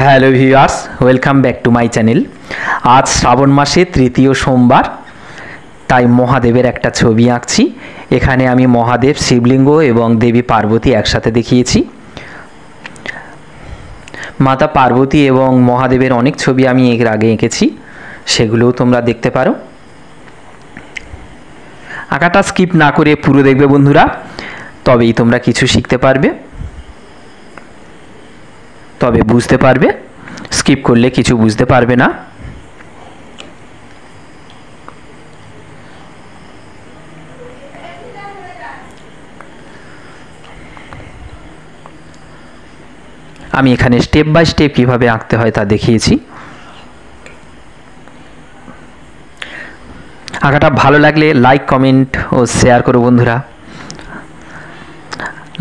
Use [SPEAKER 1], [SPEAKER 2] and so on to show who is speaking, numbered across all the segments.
[SPEAKER 1] Hello viewers, welcome back to my channel. আজ শ্রাবণ মাসে তৃতীয় সোমবার, তাই মহাদেবের একটা ছবি আঁকছি। এখানে আমি মহাদেব, শিবলিঙ্গ এবং দেবী পার্বতী একসাথে দেখিয়েছি। মাতা পার্বতী এবং মহাদেবের অনেক ছবি আমি এর আগে এঁকেছি, সেগুলোও তোমরা দেখতে পারো। আঁকাটা স্কিপ না করে পুরো দেখবে বন্ধুরা, তবেই তোমরা কিছু শিখতে পারবে, তবে বুঝতে পারবে। স্কিপ করলে কিছু বুঝতে পারবে না। আমি এখানে স্টেপ বাই স্টেপ কীভাবে আঁকতে হয় তা দেখিয়েছি। আঁকাটা ভালো লাগলে লাইক, কমেন্ট ও শেয়ার করো বন্ধুরা।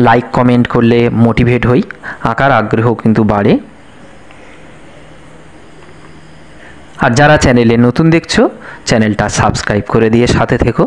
[SPEAKER 1] লাইক কমেন্ট করলে মোটিভেট হই, আঁকার আগ্রহ কিন্তু বাড়ে। আর যারা চ্যানেলে নতুন দেখছো, চ্যানেলটা সাবস্ক্রাইব করে দিয়ে সাথে থেকো।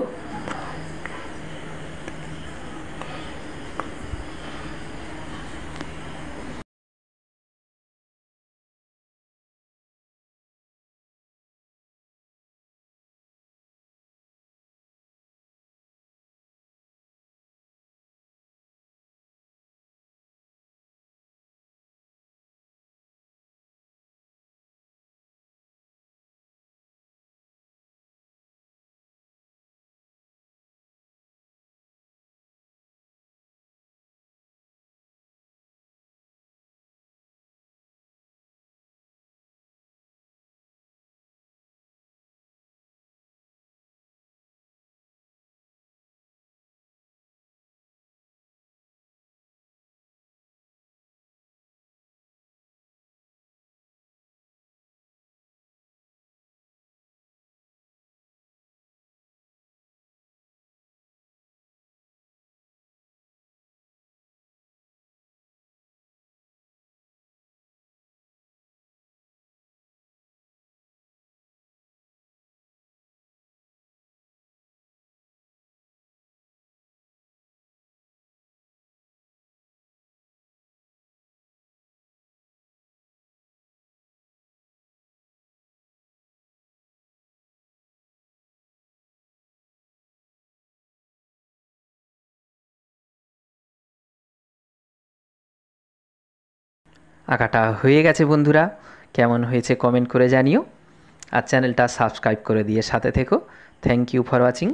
[SPEAKER 1] আঁকাটা হয়ে গেছে বন্ধুরা, কেমন হয়েছে কমেন্ট করে জানিও। আর চ্যানেলটা সাবস্ক্রাইব করে দিয়ে সাথে থেকো। Thank you for watching.